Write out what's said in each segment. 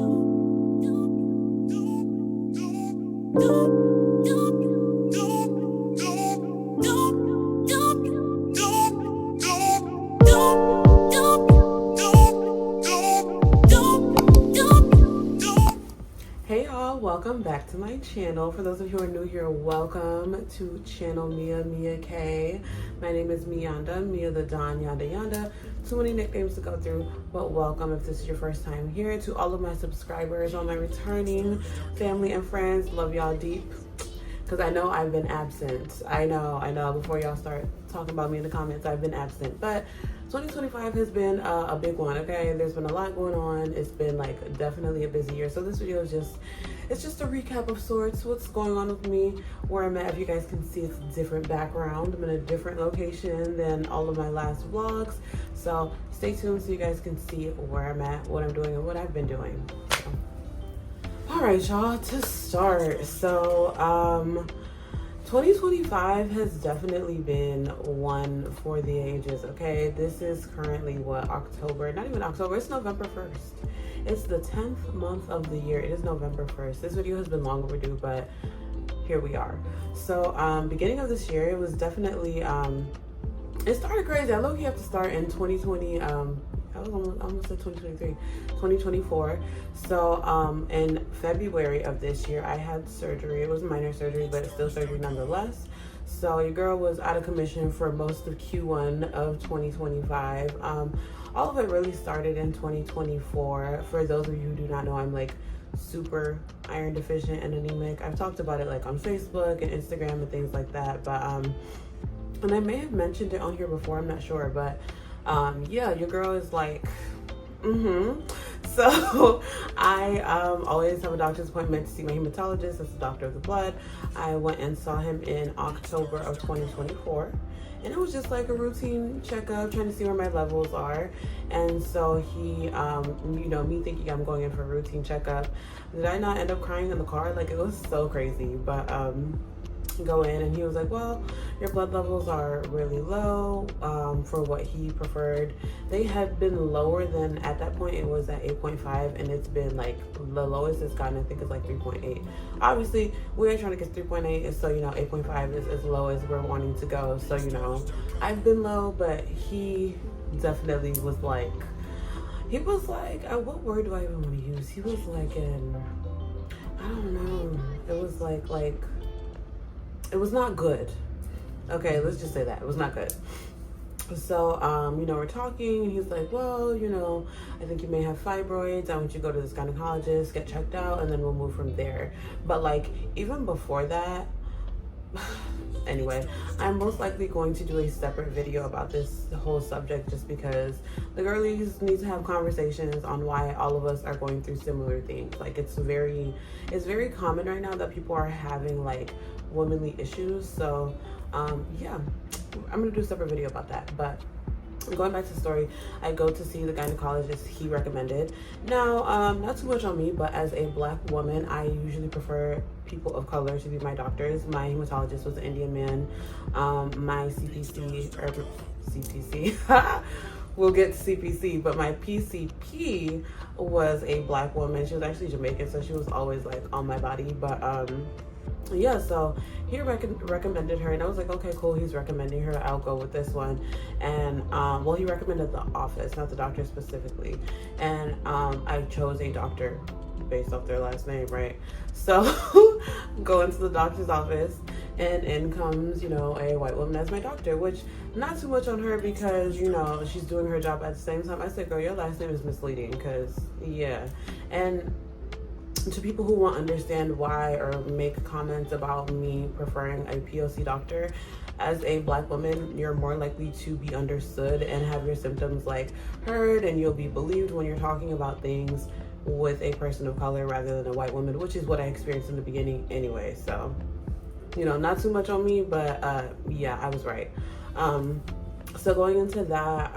Hey y'all, welcome back to my channel. For those of you who are new here, welcome to channel Miya K. My name is Miyanda, Miya the Don, Yanda. Too many nicknames to go through, but welcome if this is your first time here. To all of my subscribers, all my returning family and friends, love y'all deep. Because I know I've been absent. I know, before y'all start talking about me in the comments, I've been absent. But 2025 has been a big one, okay? There's been a lot going on. It's been like definitely a busy year. So this video is it's just a recap of sorts, what's going on with me, where I'm at. If you guys can see, it's a different background. I'm in a different location than all of my last vlogs. So stay tuned so you guys can see where I'm at, what I'm doing, and what I've been doing. All right, y'all, to start. So 2025 has definitely been one for the ages, okay? This is currently October, not even October, it's November 1st. It's the 10th month of the year. It is November 1st. This video has been long overdue, but here we are. So beginning of this year, it was definitely, it started crazy. I low-key have to start in 2020, I was almost at 2023, 2024. So in February of this year, I had surgery. It was minor surgery, but it's still surgery nonetheless. So your girl was out of commission for most of Q1 of 2025. All of it really started in 2024. For those of you who do not know, I'm like super iron deficient and anemic. I've talked about it like on Facebook and Instagram and things like that. But and I may have mentioned it on here before, I'm not sure, but yeah, your girl is like, So I always have a doctor's appointment to see my hematologist. That's the doctor of the blood. I went and saw him in October of 2024. And it was just like a routine checkup, trying to see where my levels are. And so he, you know, me thinking I'm going in for a routine checkup. Did I not end up crying in the car? Like, it was so crazy. But go in and he was like, well, your blood levels are really low for what he preferred. They had been lower than, at that point it was at 8.5, and it's been like the lowest it's gotten, I think, is like 3.8. Obviously we ain't trying to get 3.8, so you know 8.5 is as low as we're wanting to go. So you know I've been low, but he definitely was like, what word do I even want to use? He was like I don't know, it was like it was not good. Okay, let's just say that. It was not good. So, you know, we're talking, and he's like, well, you know, I think you may have fibroids. I want you to go to this gynecologist, get checked out, and then we'll move from there. But, like, even before that, anyway, I'm most likely going to do a separate video about this whole subject, just because the girlies need to have conversations on why all of us are going through similar things. Like, it's very common right now that people are having, like, womanly issues. So yeah, I'm gonna do a separate video about that. But going back to the story, I go to see the gynecologist he recommended. Now, not too much on me, but as a black woman, I usually prefer people of color to be my doctors. My hematologist was an Indian man. My CPC, we'll get to CPC, but my PCP was a black woman. She was actually Jamaican, so she was always like on my body. But yeah, so he recommended her, and I was like, okay, cool, he's recommending her, I'll go with this one. And well, he recommended the office, not the doctor specifically, and I chose a doctor based off their last name, right? So go into the doctor's office, and in comes, you know, a white woman as my doctor, which not too much on her, because, you know, she's doing her job at the same time. I said, girl, your last name is misleading, because yeah. And to people who won't understand why or make comments about me preferring a POC doctor, as a black woman, you're more likely to be understood and have your symptoms like heard, and you'll be believed when you're talking about things with a person of color rather than a white woman, which is what I experienced in the beginning anyway. So, you know, not too much on me, but yeah, I was right. So going into that,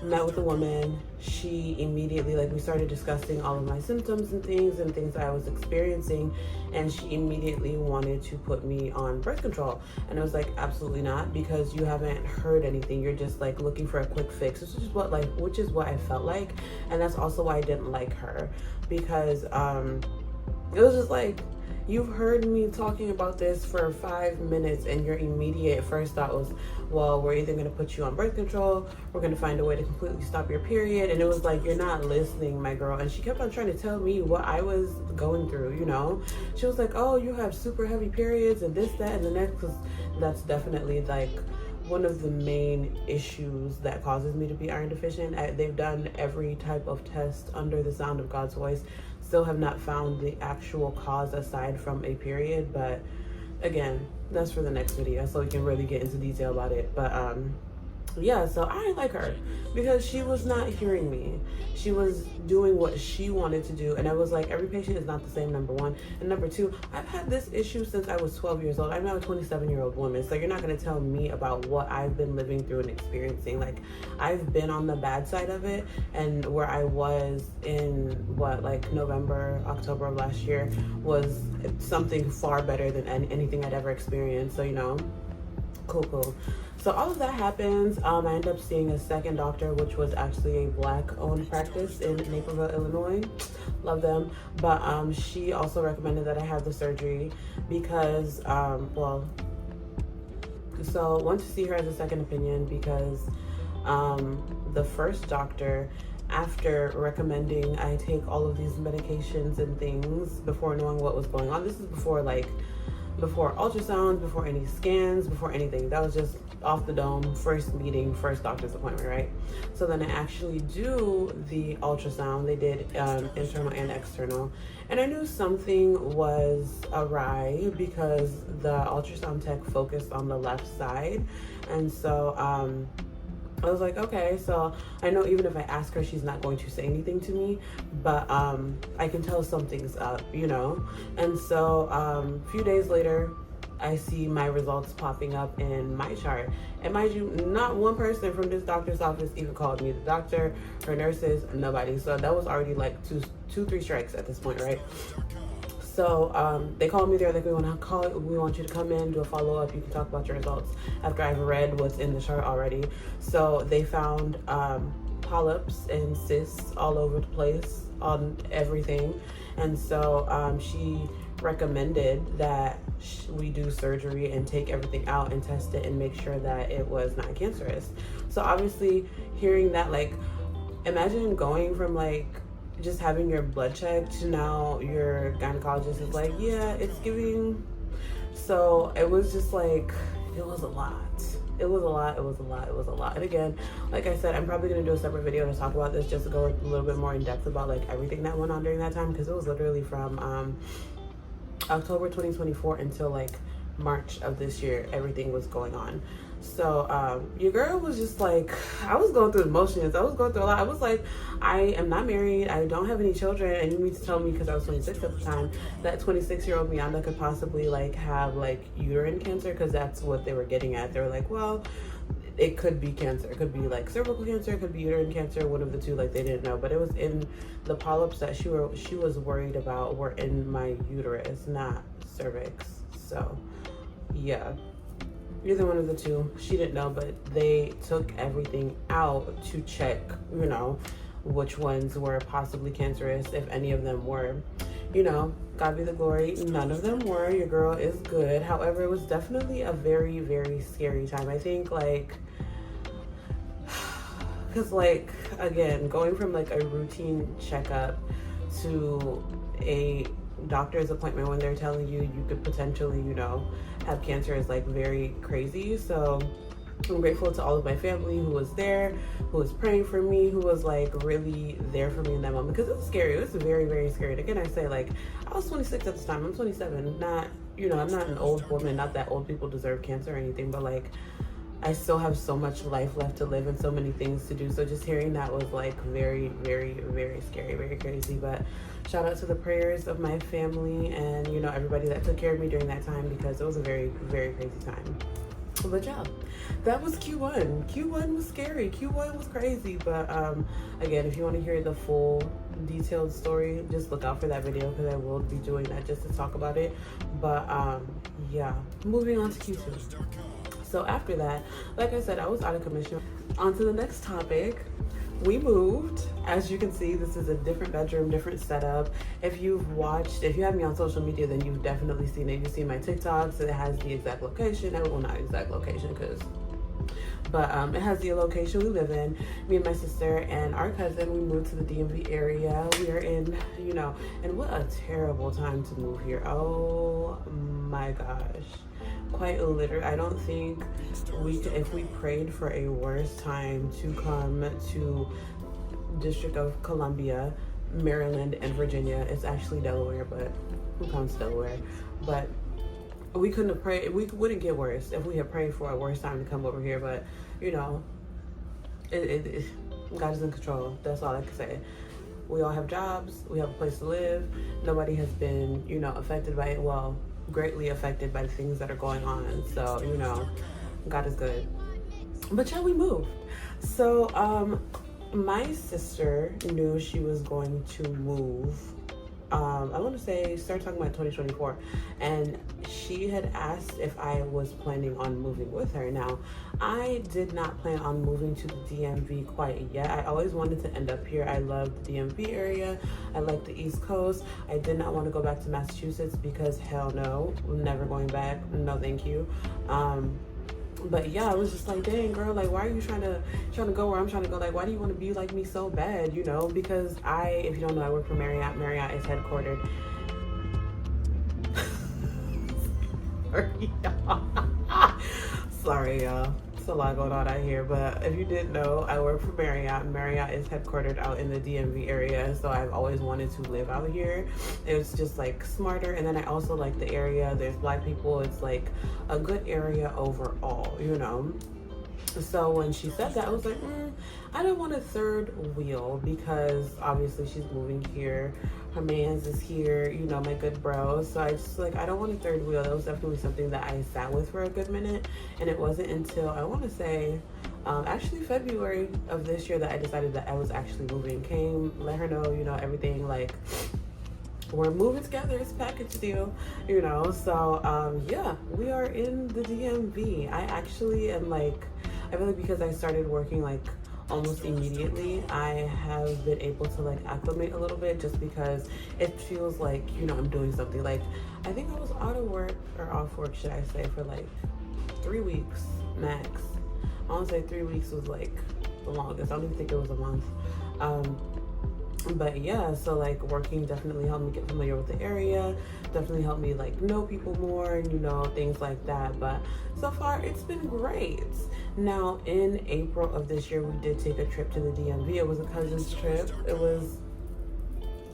met with the woman. She immediately, like, we started discussing all of my symptoms and things I was experiencing, and she immediately wanted to put me on birth control. And I was like, absolutely not, because you haven't heard anything. You're just like looking for a quick fix, which is what I felt like. And that's also why I didn't like her, because it was just like, you've heard me talking about this for 5 minutes, and your immediate first thought was, well, we're either going to put you on birth control, we're going to find a way to completely stop your period. And it was like, you're not listening, my girl. And she kept on trying to tell me what I was going through, you know. She was like, oh, you have super heavy periods and this, that, and the next, because that's definitely like one of the main issues that causes me to be iron deficient. They've done every type of test under the sound of God's voice, still have not found the actual cause aside from a period. But again, that's for the next video, so we can really get into detail about it. But yeah, so I didn't like her because she was not hearing me. She was doing what she wanted to do, and I was like, every patient is not the same, number one. And number two, I've had this issue since I was 12 years old. I'm now a 27-year-old woman, so you're not going to tell me about what I've been living through and experiencing. Like, I've been on the bad side of it, and where I was in November, October of last year was something far better than anything I'd ever experienced. So, you know, cool. So all of that happens. I end up seeing a second doctor, which was actually a Black-owned practice in Naperville, Illinois. Love them. But she also recommended that I have the surgery because, so went to see her as a second opinion because the first doctor, after recommending I take all of these medications and things before knowing what was going on. This is before ultrasounds, before any scans, before anything. That was just off the dome, first meeting, first doctor's appointment, right? So then I actually do the ultrasound. They did internal and external, and I knew something was awry because the ultrasound tech focused on the left side. And so I was like, okay, so I know even if I ask her, she's not going to say anything to me, but I can tell something's up, you know? And so a few days later, I see my results popping up in my chart. And mind you, not one person from this doctor's office even called me. The doctor, her nurses, nobody. So that was already like two, 3 strikes at this point, right? So they called me. They're like, we want you to come in, do a follow-up. You can talk about your results after I've read what's in the chart already. So they found polyps and cysts all over the place on everything. And so she recommended that we do surgery and take everything out and test it and make sure that it was not cancerous. So obviously hearing that, like, imagine going from like just having your blood checked to now your gynecologist is like, yeah, it's giving. So it was just like, it was a lot. And again, like I said, I'm probably going to do a separate video to talk about this, just to go a little bit more in depth about like everything that went on during that time, because it was literally from October 2024 until like March of this year. Everything was going on. So your girl was just like, I was going through emotions. I was going through a lot. I was like, I am not married. I don't have any children. And you need to tell me, because I was 26 at the time, that 26-year-old Miyanda could possibly like have like uterine cancer, because that's what they were getting at. They were like, well, it could be cancer. It could be like cervical cancer. It could be uterine cancer. One of the two. Like, they didn't know. But it was in the polyps that she was worried about were in my uterus, not cervix. So yeah, either one of the two. She didn't know, but they took everything out to check, you know, which ones were possibly cancerous, if any of them were. You know, God be the glory, none of them were. Your girl is good. However, it was definitely a very, very scary time. I think, like, because, like, again, going from like a routine checkup to a doctor's appointment when they're telling you you could potentially, you know, have cancer is like very crazy. So I'm grateful to all of my family who was there, who was praying for me, who was like really there for me in that moment, because it was scary. It was very, very scary. And again, I say, like, I was 26 at the time. I'm 27. Not, you know, I'm not an old woman. Not that old people deserve cancer or anything, but like, I still have so much life left to live and so many things to do. So just hearing that was like very, very, very scary, very crazy. But shout out to the prayers of my family and, you know, everybody that took care of me during that time, because it was a very, very crazy time. But yeah, that was Q1. Q1 was scary. Q1 was crazy. But again, if you want to hear the full detailed story, just look out for that video because I will be doing that just to talk about it. But yeah, moving on to Q2. So after that, like I said, I was out of commission. On to the next topic. We moved. As you can see, this is a different bedroom, different setup. If you have me on social media, then you've definitely seen it. You've seen my TikToks. It has the exact location. Well, not exact location, but it has the location we live in. Me and my sister and our cousin, we moved to the DMV area. We are in, and what a terrible time to move here. Oh my gosh. Quite literally, I don't think if we prayed for a worse time to come to District of Columbia, Maryland, and Virginia. It's actually Delaware, but who comes to Delaware? But we couldn't have prayed. We wouldn't get worse if we had prayed for a worse time to come over here. But God is in control. That's all I can say. We all have jobs. We have a place to live. Nobody has been, affected by it. Well, greatly affected by the things that are going on. So, God is good. But yeah, we moved. So, my sister knew she was going to move. I want to say, start talking about 2024. And she had asked if I was planning on moving with her. Now, I did not plan on moving to the DMV quite yet. I always wanted to end up here. I love the DMV area. I like the East Coast. I did not want to go back to Massachusetts because hell no, I'm never going back. No, thank you. But yeah, I was just like, dang girl, like why are you trying to go where I'm trying to go? Like, why do you want to be like me so bad? Because if you don't know, I work for Marriott. Marriott is headquartered. Sorry, y'all. It's a lot going on out here. But if you didn't know, I work for Marriott. Marriott is headquartered out in the DMV area. So I've always wanted to live out here. It's just like smarter. And then I also like the area. There's Black people. It's like a good area overall, So when she said that, I was like, I don't want a third wheel because obviously she's moving here. Her man's is here, my good bro. So I just I don't want a third wheel. That was definitely something that I sat with for a good minute. And it wasn't until, I want to say, actually February of this year that I decided that I was actually moving. Came, let her know, everything, like, we're moving together. It's a package deal, So, yeah, we are in the DMV. I actually am I feel like because I started working almost immediately, I have been able to acclimate a little bit just because it feels like, I'm doing something. I think I was out of work or off work, should I say, for 3 weeks max. I want to say 3 weeks was the longest. I don't even think it was a month. But yeah, so working definitely helped me get familiar with the area, definitely helped me know people more, things like that. But so far it's been great. Now in April of this year, we did take a trip to the DMV. It was a cousin's trip. It was,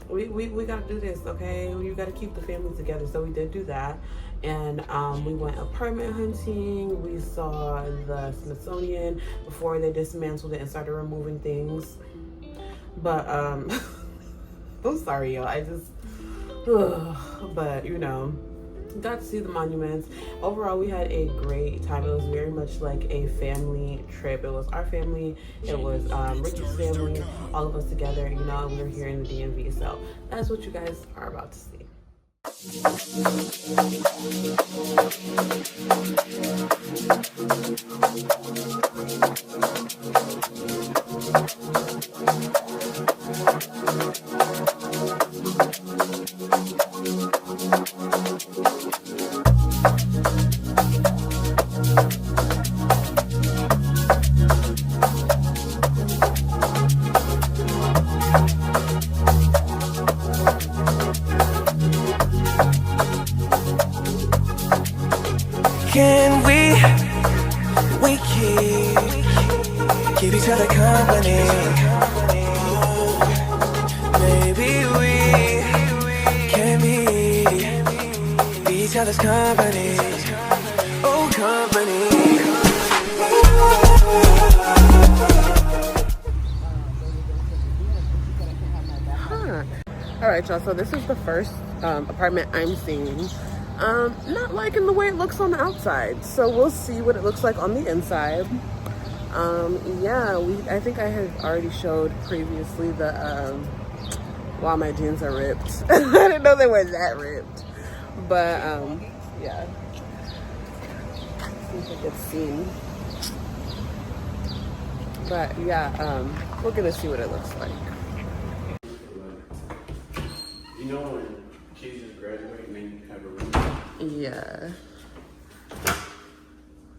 we gotta do this, okay? You gotta keep the family together. So we did do that. And we went apartment hunting. We saw the Smithsonian before they dismantled it and started removing things. But I'm sorry, y'all. But got to see the monuments. Overall, we had a great time. It was very much like a family trip. It was our family. It was Ricky's family. All of us together. We were here in the DMV. So that's what you guys are about to see. Can we keep each other company? Maybe we can be each other's company. Oh, company. All right, y'all. So this is the first apartment I'm seeing. Not liking the way it looks on the outside, so we'll see what it looks like on the inside. Yeah, I think I had already showed previously the wow, my jeans are ripped. I didn't know they were that ripped, but yeah, seems like it's seen. But yeah, we're gonna see what it looks like. You know when kids just graduate and then you have a room? Yeah.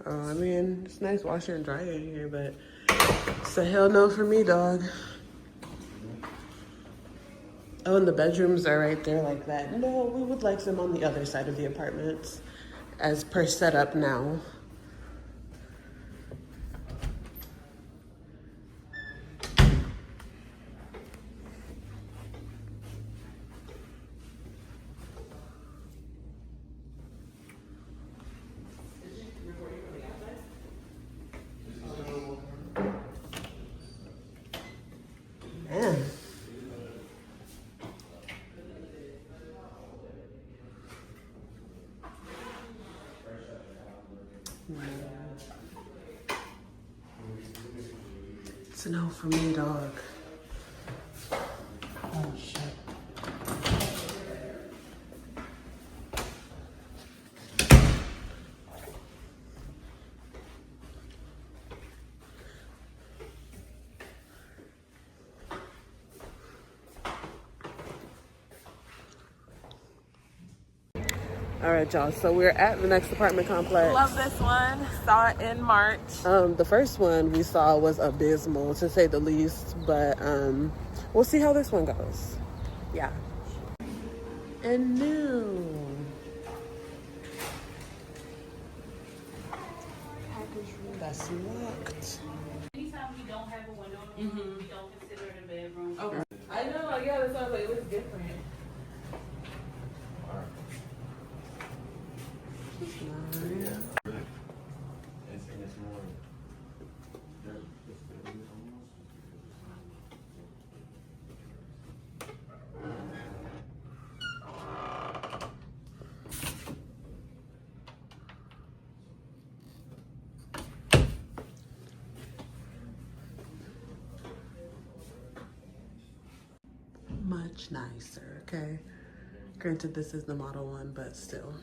Oh, I mean, it's nice washer and dryer in here, but it's a hell no for me, dog. Oh, and the bedrooms are right there like that. No, we would like them on the other side of the apartments as per setup now. Man. It's a no for me, dog. Oh, shit. All right, y'all. So we're at the next apartment complex. Love this one. Saw it in March. The first one we saw was abysmal, to say the least. But we'll see how this one goes. Yeah. And new. Package room that's locked. Anytime we don't have a window in the room, we don't consider it a bedroom. Okay. I know. Yeah, that sounds like it looks different. It's more. Much nicer, okay? Granted, this is the model one, but still.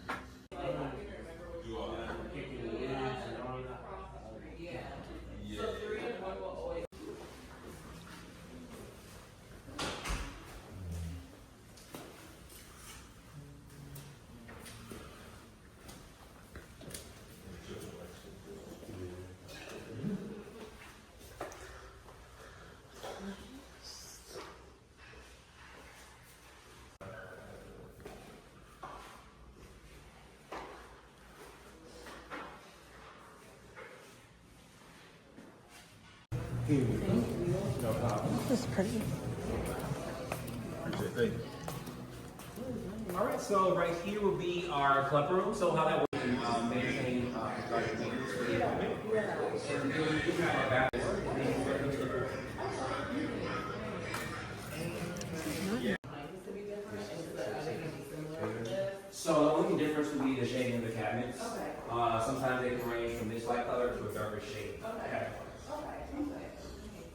No problem. This is pretty. All right, so right here will be our club room. So how that works, maintain garden maintenance for the equipment. And then we do have our bathroom. So the only difference would be the shading of the cabinets. Sometimes they can range from this light color to a darker shade.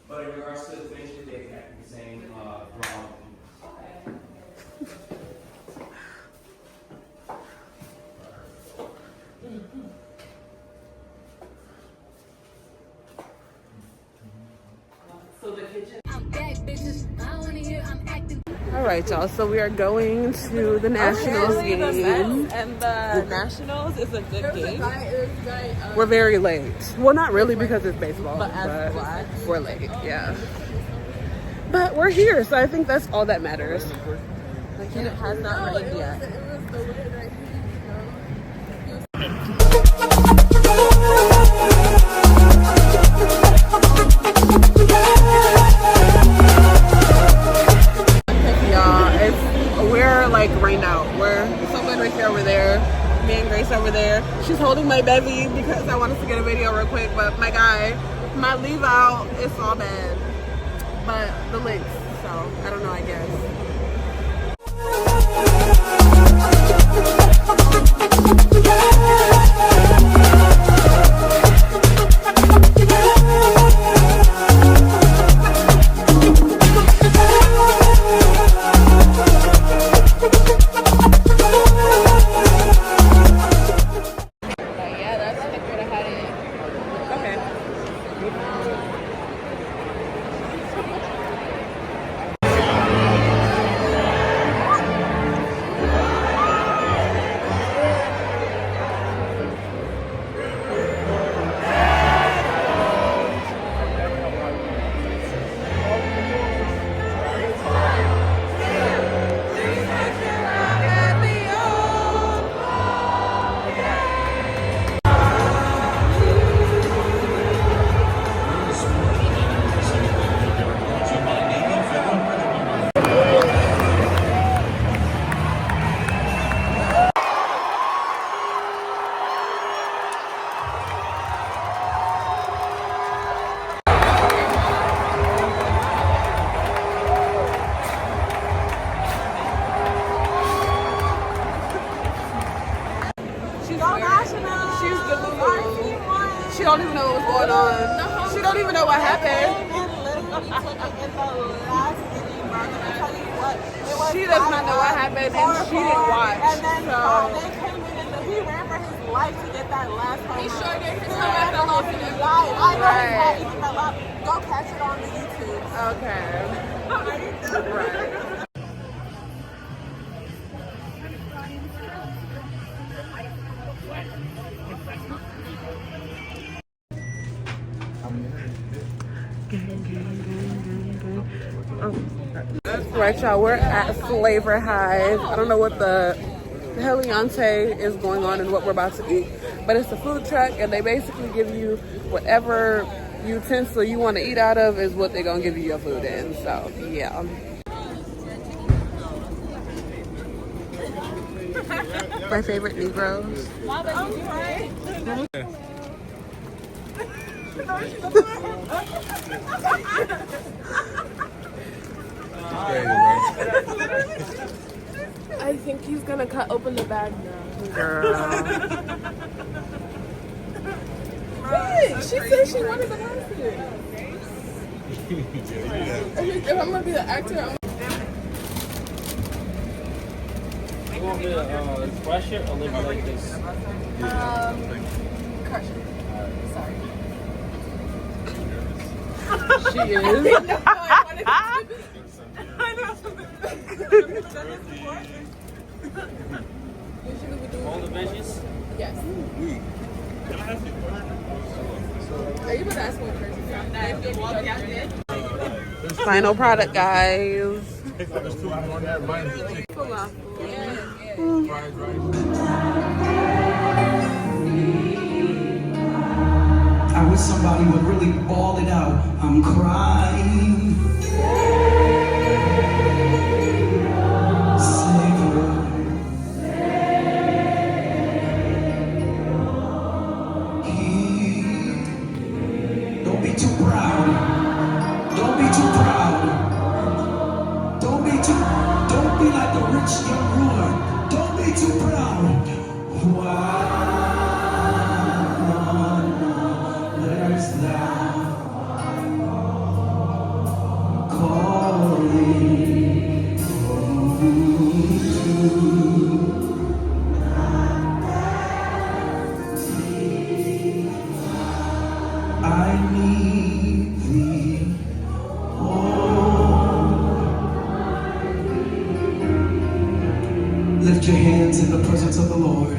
But in regards to the finishes, they can be the same throughout. All right, y'all. So we are going to the Nationals game. The Mets and the Nationals is a good game. We're very late. Well, not really because it's baseball, But as Black. we're late. Yeah. But we're here, so I think that's all that matters. Like, it has not rained yet. We're like right now. We're someone right here over there. Me and Grace over there. She's holding my bevy because I want us to get a video real quick. But my guy, my leave out, it's all bad. But the links, so I don't know, I guess. She don't even know what's going on. She don't even know what happened. She does not know what happened, and she didn't watch. And then So they came in and he ran for his life to get that last home. he sure did. His I fell off in know the he's not even alive. Go catch it on the YouTube. Okay. Right. Right, y'all, we're at Flavor Hive. I don't know what the Heliante is going on and what we're about to eat, but it's a food truck and they basically give you whatever utensil you want to eat out of is what they're gonna give you your food in. So yeah. My favorite Negroes. I think he's gonna cut open the bag now. Girl. Wait, she said she wanted the basket. If I'm gonna be the actor, I'm You want me to splash it or leave it like this? crush it. Sorry. She is. I know. All the veggies? Yes. Are you about to ask me a question? Final product, guys. I wish somebody would really ball it out. I'm crying. Don't be too proud. Don't be too proud. Don't be like the rich young ruler. Don't be too proud. Why? There's that calling I need thee. Lift your hands in the presence of the Lord.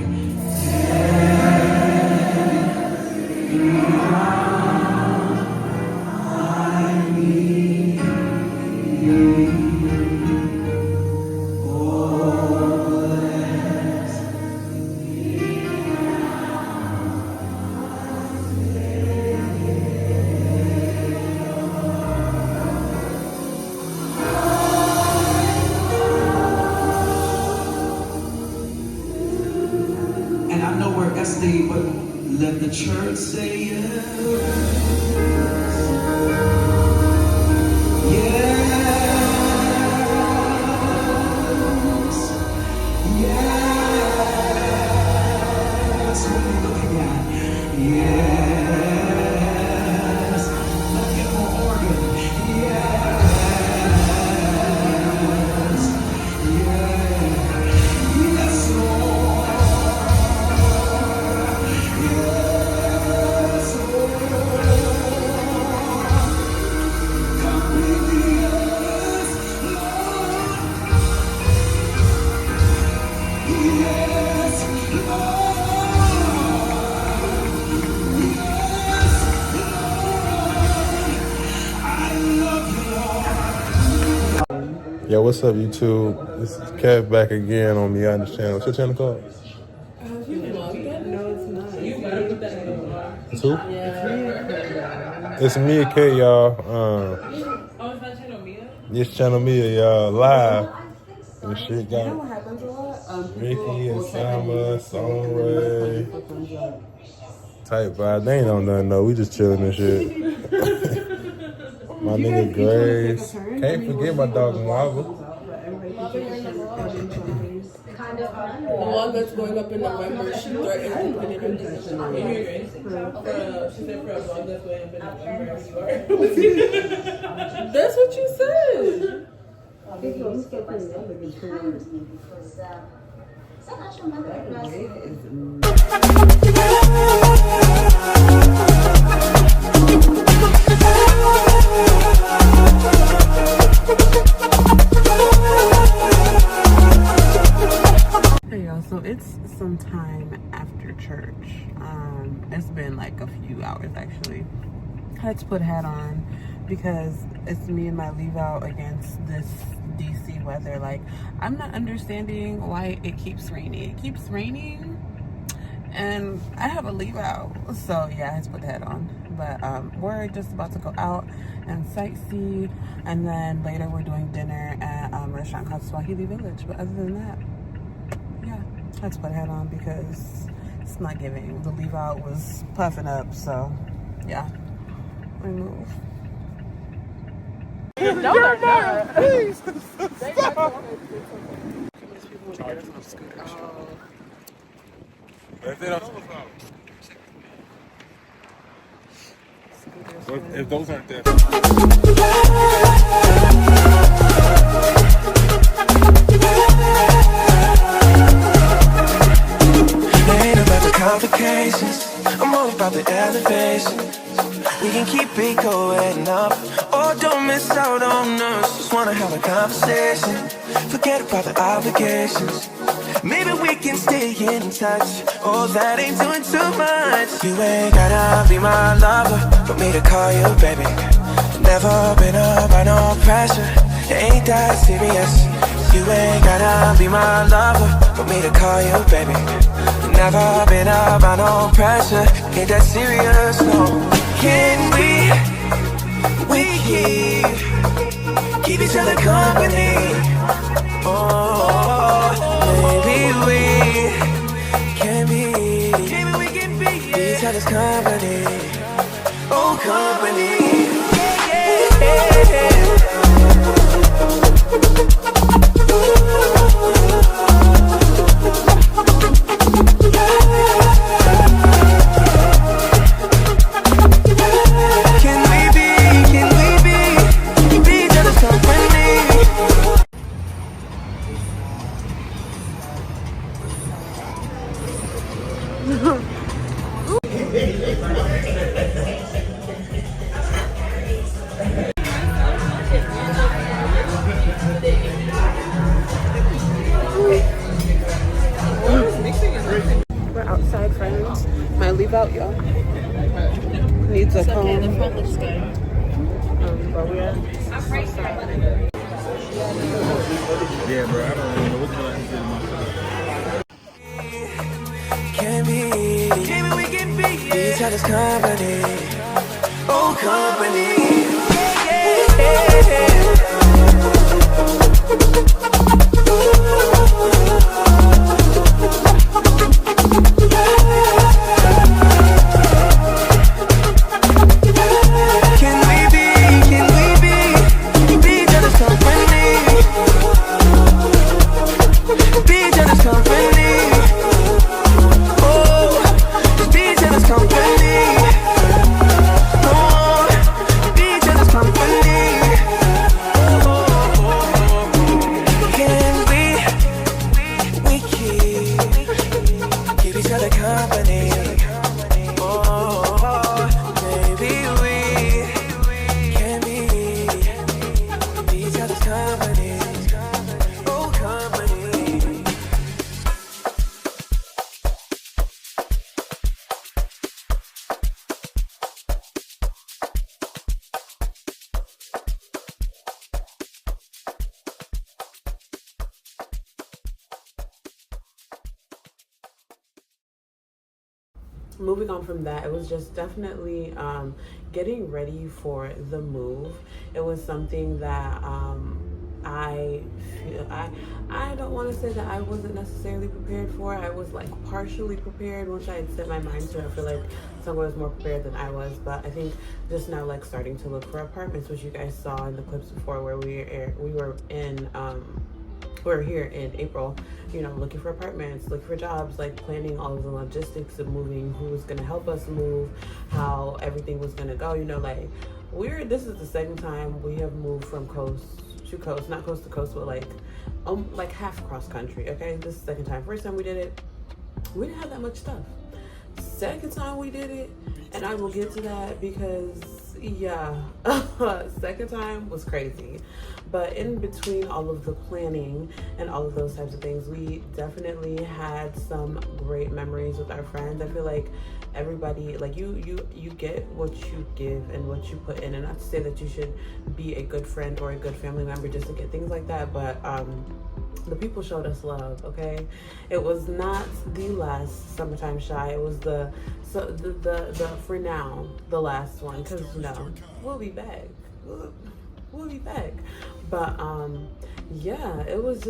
And I know we're SD, but let the church say yes. Yes. Yes. Yo, what's up, YouTube? This is Kev back again on Miyanda's channel. What's your channel called? No, it's not. It's who? Yeah. It's Miya K, y'all. Oh, is that channel Miya? This channel Miya, y'all, live. And shit You know got what happens a lot? Ricky and will type in Samba, Miya K and then Songray, put thumbs up. type vibe. They ain't on nothing though. We just chilling and shit. My nigga Grace. Can't forget my dog Marvel. The one that's going up in November, she threatened to put it in December. You hear Grace? She said for a vlog that's going up in November, you are. That's what you said. Hey y'all, so it's some time after church. It's been like a few hours actually. I had to put a hat on because it's me and my leave out against this DC weather. Like, I'm not understanding why it keeps raining. It keeps raining and I have a leave out. So yeah, I had to put the hat on. But we're just about to go out and sightsee, and then later we're doing dinner at a restaurant called Swahili Village. But other than that, yeah, I had to put a hat on because it's not giving. The leave out was puffing up, so yeah, we move. No, they're not. Please. If those aren't there. Ain't about the complications, I'm all about the elevation. We can keep it going up, or don't miss out on us. Just wanna have a conversation, forget about the obligations. Maybe we can stay in touch, oh that ain't doing too much. You ain't gotta be my lover for me to call you baby. Never been up by no pressure, it ain't that serious. You ain't gotta be my lover for me to call you baby. Never been up by no pressure, ain't that serious, no. Can we keep each other company? Oh, maybe we can be each other's company. Oh, company. We're outside, friends. My leave out, y'all. Needs a comb. Okay, the front looks good. But we're outside. Yeah, bro. I don't even know what's going on. Can we can be each other's company. Oh, company. moving on from that, it was just definitely getting ready for the move. It was something that I don't want to say that I wasn't necessarily prepared for. I was like partially prepared once I had set my mind to it. I feel like someone was more prepared than I was, but I think just now like starting to look for apartments, which you guys saw in the clips before, where we were here in April, you know, looking for apartments, looking for jobs, like planning all of the logistics of moving, who was going to help us move, how everything was going to go, you know, like this is the second time we have moved from coast to coast, not coast to coast, but like half cross country. Okay, this is the second time. First time we did it, we didn't have that much stuff. Second time we did it, and I will get to that because yeah, second time was crazy. But in between all of the planning and all of those types of things, we definitely had some great memories with our friends. I feel like everybody, like you get what you give and what you put in, and not to say that you should be a good friend or a good family member just to get things like that, but the people showed us love. Okay, it was not the last summertime shy, it was the for now the last one, because you know we'll be back, we'll be back. But yeah, it was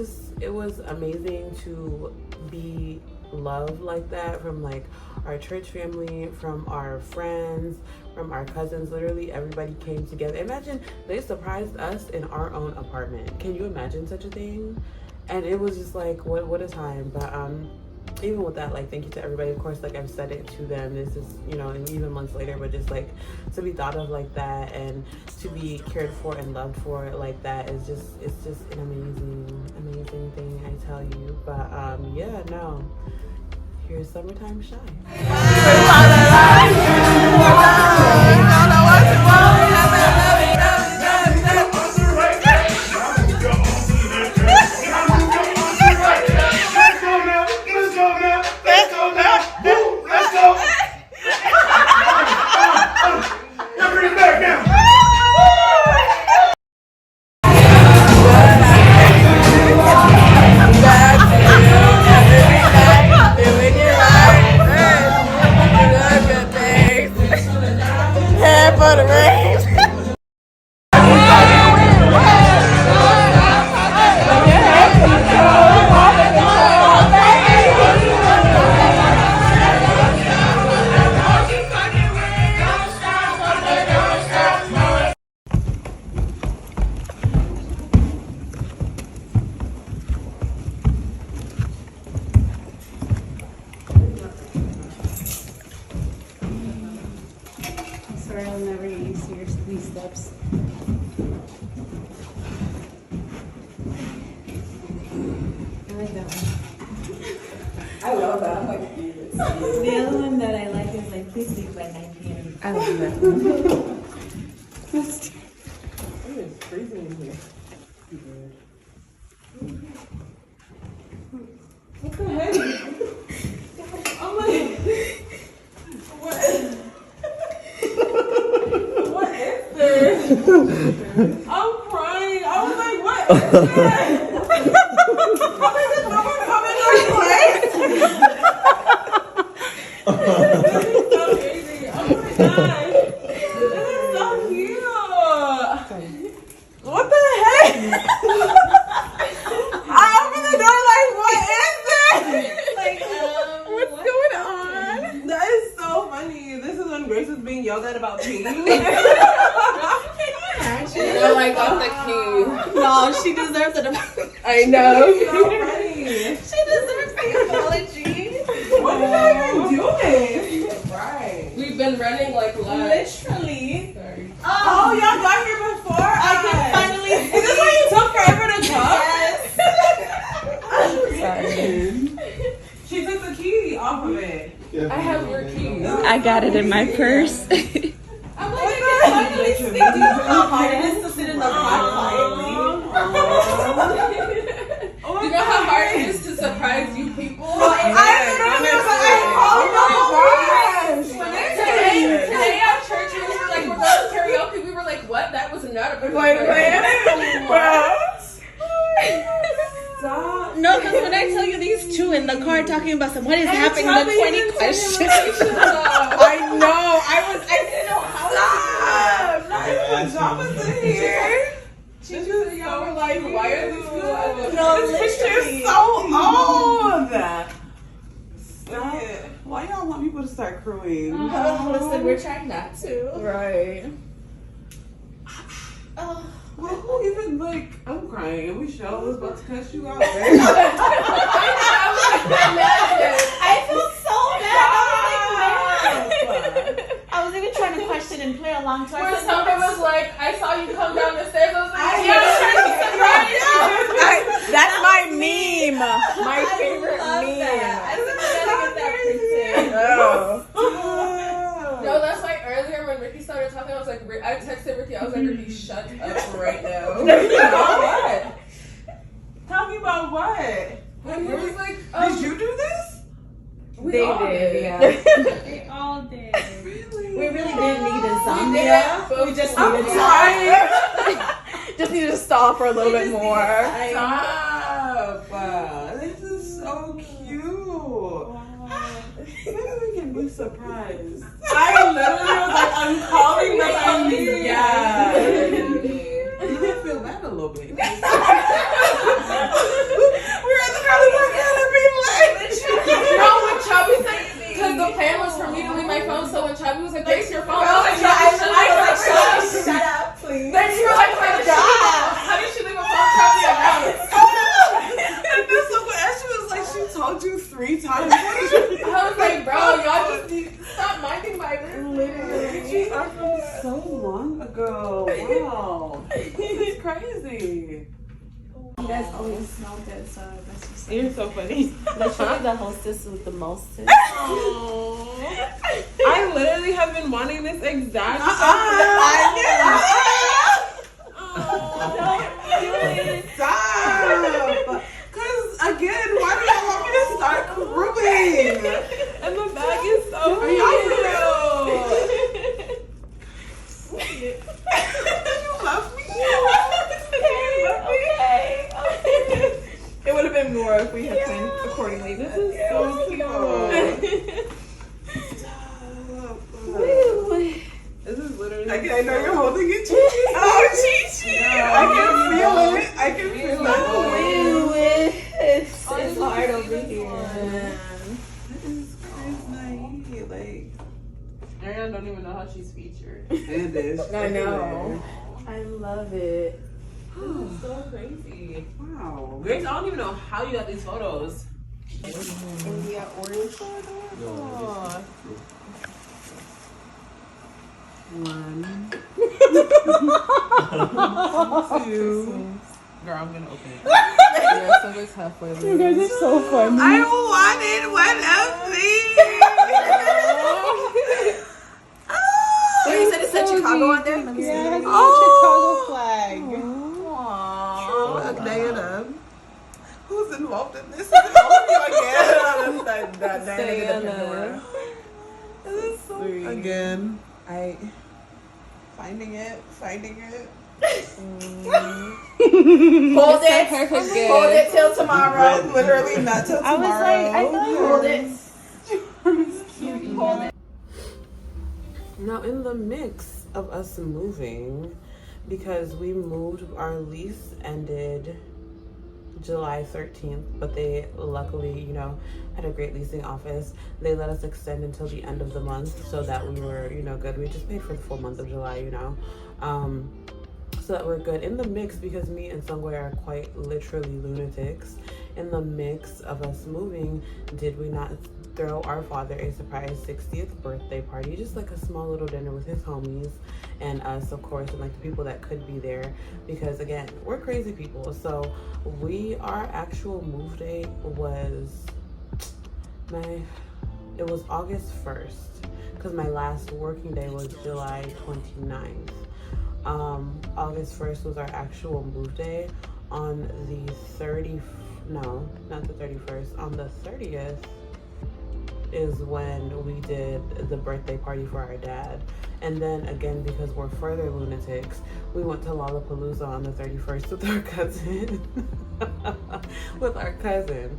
amazing to be loved like that from like our church family, from our friends, from our cousins. Literally everybody came together. Imagine they surprised us in our own apartment. Can you imagine such a thing? And it was just like what a time. But even with that, like, thank you to everybody. Of course, like I've said it to them, this is, you know, and even months later, but just like to be thought of like that and to be cared for and loved for like that is just, it's just an amazing thing, I tell you. But yeah, no, here's Summertime Shy. I'll never get used to these steps. I like that one. I love that. I'm like, the other one that I like is like, please leave by 9 p.m. I love that one. It is freezing in here. What the heck? I'm like, what is this? I'm crying. I was like, what is this? Is someone coming to place? This is so crazy. Oh my gosh. This is so cute. What the heck? I opened the door like, what is this? Like, what's going on? That is so funny. This is when Grace was being yelled at about cheating. You're like, I'm the king. No, she deserves an apology. I know. So funny. She deserves the apology. What did I even do? Right. We've been running like live. Literally. Sorry. Oh, y'all got here before? I can finally. Is this why you took forever to come? Yes. Sorry. She took the key off of it. I have your keys. I got it in my purse. I'm like, I can finally see how hard it is to sit in the car quietly. You know how hard it is to surprise you people? Today at church, we were like, we're going to karaoke. We were like, what? That was not a big plan. Stop. No, because when I tell you these two in the car talking about what is happening, the 20 questions. I know. I didn't know how to. Not even pajamas in here. Y'all were like, why are these good? No, this picture's literally. so old. Stop it. Why y'all want people to start crewing? Listen, we're trying not to. Right. Well, who even like? I'm crying. And we show was about to cuss you out. I feel so bad. I was even trying to question and play along. So Where somebody was like, I saw you come down the stairs. I was like, that's my meme. My favorite meme. I was gotta get that printed. No, that's why earlier when Ricky started talking, I was like, I texted Ricky, I was like, Ricky, shut up right now. What? Talking about what? And he was like, Did you do this? They did, yeah. They all did. Really? We really didn't need a Zambia. We just needed to. just need to stall for a little bit more. Stop! This is so cute. Maybe we can be surprised. I literally was like, I'm calling the Miyanda. I feel bad a little bit. We're at the college like, No, when Chubby said, because the plan was for me to leave my phone, so when Chubby was like, "Where's your phone?" I was like, Shut up, please. Then you were like, how did she leave a phone Chubby around? And then someone asked, she was like, she told you 3 times. I was like, bro, y'all just need to stop minding my business. Literally, so long ago. Wow, this is crazy. You guys always smell good, so that's just You're so funny. literally the hostess with the mostest. I literally have been wanting this exact Stop! Because again, why do y'all want me to start crewing? And the bag is so cute. You love me? It would have been more if we had planned accordingly. This is So cute. This is literally. I know you're holding it, Chi. Oh, Chi. I can feel it. I can feel it. It's hard over here. This is crazy. Like, Ariana don't even know how she's featured. it is. I know. I love it. So crazy. Wow. Grace, I don't even know how you got these photos. India orange. One. 2. Girl, I'm gonna open it. Yeah, so it's halfway there. You guys are so funny. I wanted one of these. Wait, you said it said Chicago on there? Let me see. Yeah, Oh. Chicago flag. Diana. Who's involved in this? Is it all of you again? That Diana. This is so again. Finding it. Hold it. Perfect gift. Hold it till tomorrow. Literally not till tomorrow. I was like, I thought hold it. Hold it. Now, in the mix of us moving, because we moved, our lease ended July 13th, but they luckily, had a great leasing office. They let us extend until the end of the month so that we were, good. We just paid for the full month of July, so that we're good. In the mix, because me and Sungwe are quite literally lunatics, in the mix of us moving, did we not throw our father a surprise 60th birthday party, just like a small little dinner with his homies and us, of course, and like the people that could be there, because again, we're crazy people. So our actual move date was August 1st, because my last working day was July 29th. August 1st was our actual move day. On the 30th, no, not the 31st, on the 30th, is when we did the birthday party for our dad. And then again, because we're further lunatics, we went to Lollapalooza on the 31st with our cousin. With our cousin.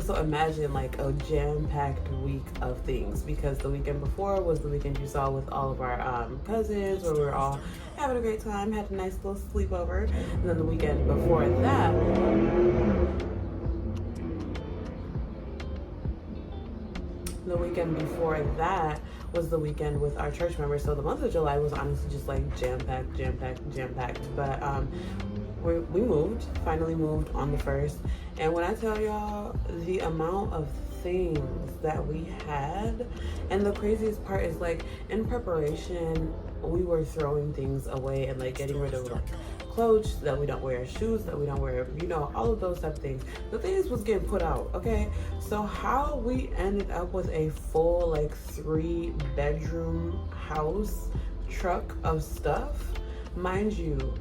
So imagine like a jam-packed week of things, because the weekend before was the weekend you saw with all of our cousins, where we were all having a great time, had a nice little sleepover. And then the weekend before that, was the weekend with our church members. So the month of July was honestly just like jam-packed. But we moved, finally moved on the 1st. And when I tell y'all the amount of things that we had, and the craziest part is like in preparation, we were throwing things away and like getting rid of like clothes that we don't wear, shoes that we don't wear, you know, all of those type of things. The things was getting put out, okay? So how we ended up with a full like 3-bedroom house truck of stuff, mind you,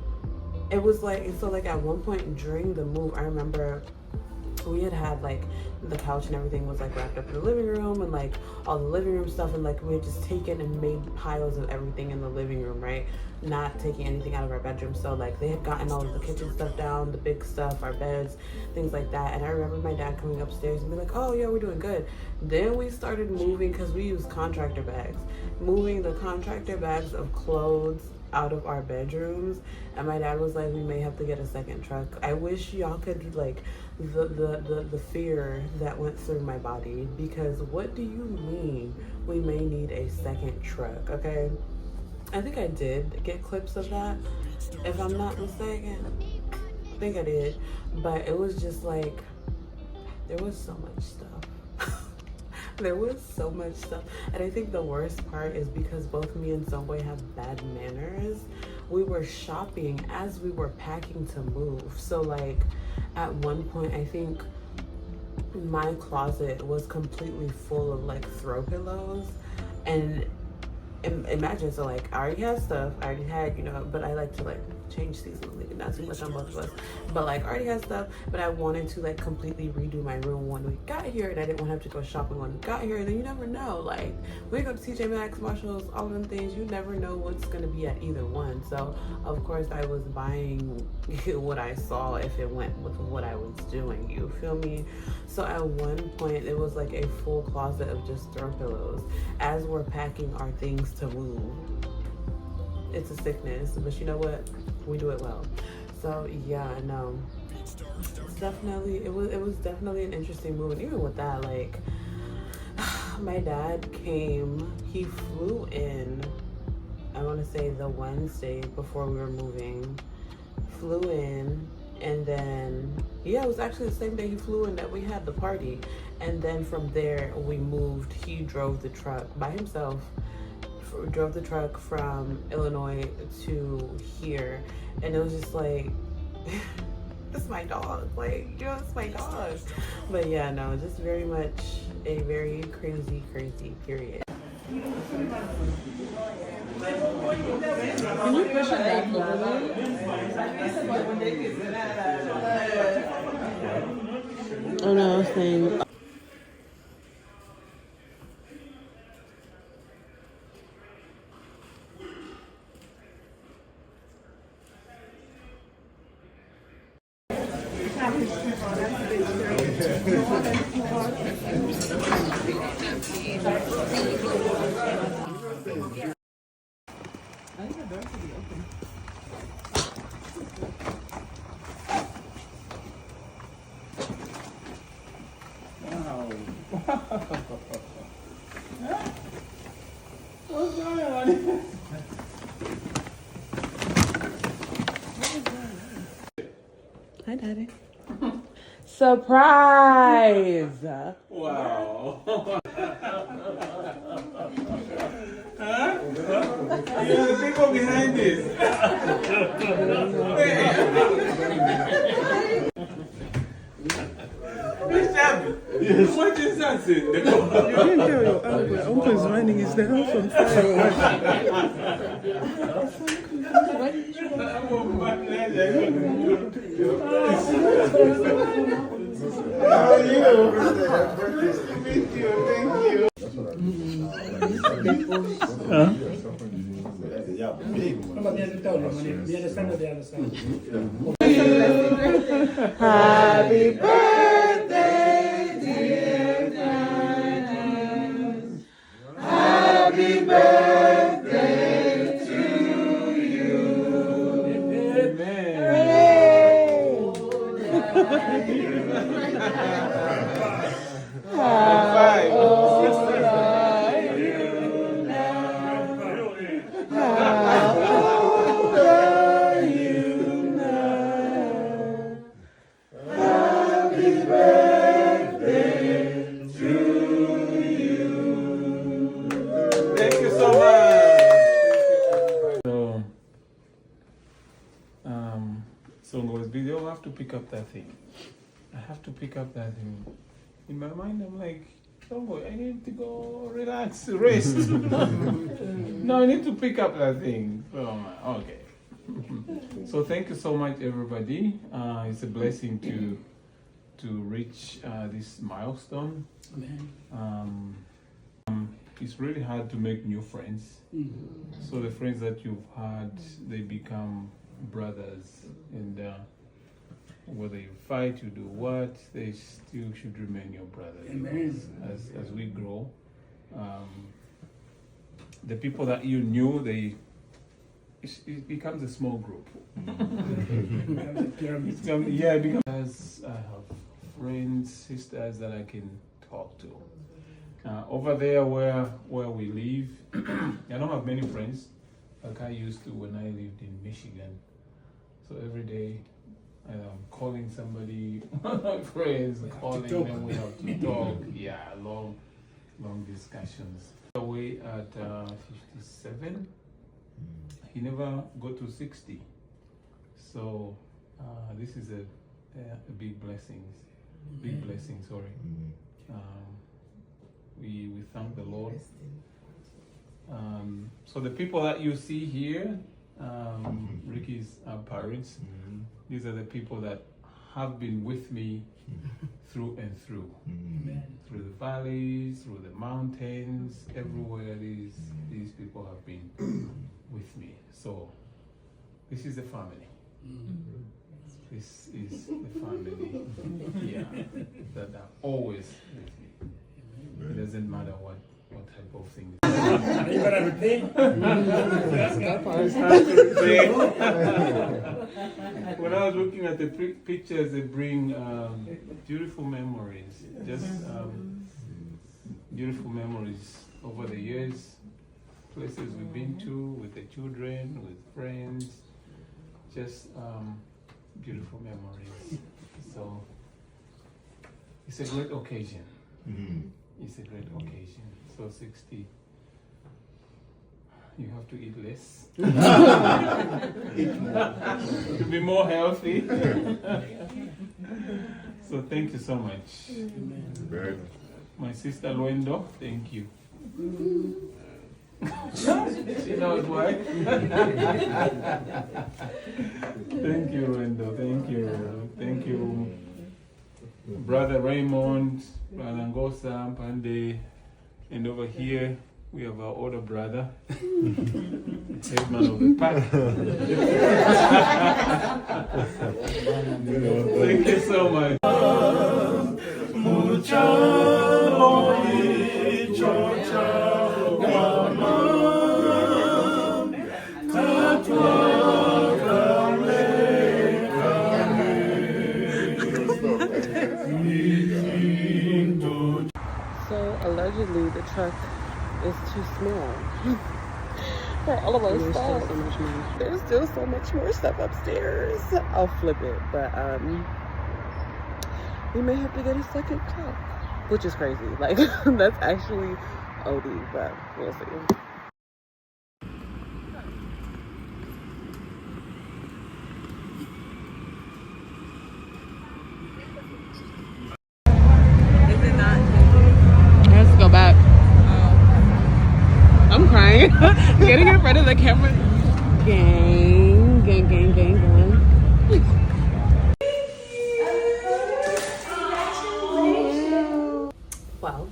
it was like, so like at one point during the move, I remember we had like the couch and everything was like wrapped up in the living room, and like all the living room stuff, and like we had just taken and made piles of everything in the living room, right? Not taking anything out of our bedroom. So like they had gotten all of the kitchen stuff down, the big stuff, our beds, things like that. And I remember my dad coming upstairs and being like, oh yeah, we're doing good. Then we started moving, because we use contractor bags, moving the contractor bags of clothes out of our bedrooms. And my dad was like, we may have to get a second truck. I wish y'all could like the fear that went through my body, because what do you mean we may need a second truck? Okay, I think I did get clips of that, if I'm not mistaken. I think I did. But it was just like, there was so much stuff. There was so much stuff. And I think the worst part is because both me and Zambian have bad manners, we were shopping as we were packing to move. So like at one point, I think my closet was completely full of like throw pillows. And imagine, so like I already had stuff, I already had, you know, but I like to like change seasonally, not too much on both of us, but like I already had stuff, but I wanted to like completely redo my room when we got here, and I didn't want to have to go shopping when we got here. And then you never know, like we go to TJ Maxx, Marshalls, all of them things, you never know what's gonna be at either one. So of course I was buying what I saw if it went with what I was doing, you feel me? So at one point it was like a full closet of just throw pillows as we're packing our things to move. It's a sickness, but you know what? We do it well. So yeah, no, it's definitely, it was definitely an interesting move. And even with that, like my dad came, he flew in, I want to say the Wednesday before we were moving, flew in, and then yeah, it was actually the same day he flew in that we had the party. And then from there we moved. He drove the truck by himself, drove the truck from Illinois to here. And it was just like, it's my dog, like, you know, it's my dog. But yeah, no, just very much a very crazy period. Can you push it back a little bit? Oh no, I was saying. What's going on? Hi, Daddy. Surprise! Wow. Huh? You're the people behind this. Miss Shabby, yes. What is that? You didn't tell your uncle. Uncle's running his the house on fire. How are you? Nice to meet you. Thank Happy birthday, dear Francis. Happy birthday to you. How old are you now? How old are you now? Happy birthday to you. Thank you so much. So, song was busy. Oh, I have to pick up that thing. I have to pick up that thing. In my mind, I'm like, Songo, I need to go relax, rest. No, I need to pick up that thing. Oh, okay. So thank you so much, everybody. It's a blessing to reach this milestone. It's really hard to make new friends. So the friends that you've had, they become brothers, and whether you fight, you do what, they still should remain your brothers. As we grow, the people that you knew, it becomes a small group. It becomes, I have friends, sisters that I can talk to. Over there where we live, I don't have many friends like I used to when I lived in Michigan. So every day I'm calling somebody, my friends, calling them, we have to talk. Yeah, long discussions. Away at 57, he never got to 60. So this is a big blessing. Big blessing, sorry. We thank the Lord. So the people that you see here, Ricky's parents, these are the people that have been with me through and through. Through the valleys, through the mountains, everywhere these people have been with me. So this is the family. This is the family, that are always with me. It doesn't matter what type of thing. When I was looking at the pictures, they bring beautiful memories. Just beautiful memories over the years, places we've been to with the children, with friends. Just beautiful memories. So it's a great occasion. It's a great occasion. So 60, you have to eat less. To be more healthy. So thank you so much. My sister Luendo, thank you. She knows why. Thank you, Luendo. Thank you. Thank you. Brother Raymond, Brother Ngosa, Pande, and over here we have our older brother, headman of the pack. Thank you so much. So allegedly the truck is too small for all of our stuff. There's still so much more stuff upstairs. I'll flip it, but we may have to get a second truck, which is crazy. Like that's actually OD, but we'll see. Go back. I'm crying. Getting in front of the camera. Gang, gang, gang, gang, gang. Well,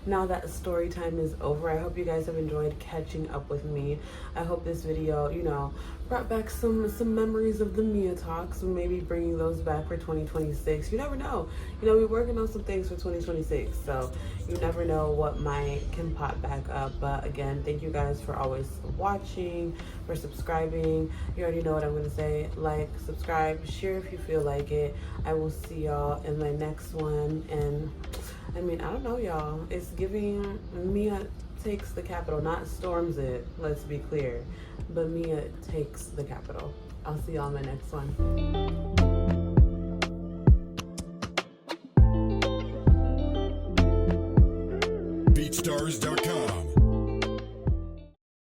now now that story time is over, I hope you guys have enjoyed catching up with me. I hope this video, you know, brought back some memories of the Miya talks, and maybe bringing those back for 2026. You never know. You know, we're working on some things for 2026, so you never know what can pop back up. But again, thank you guys for always watching, for subscribing. You already know what I'm going to say. Like, subscribe, share if you feel like it. I will see y'all in my next one. And I mean, I don't know, y'all. It's giving Miya takes the Capitol, not storms it, let's be clear. But Miya takes the Capitol. I'll see y'all in my next one. BeatStars.com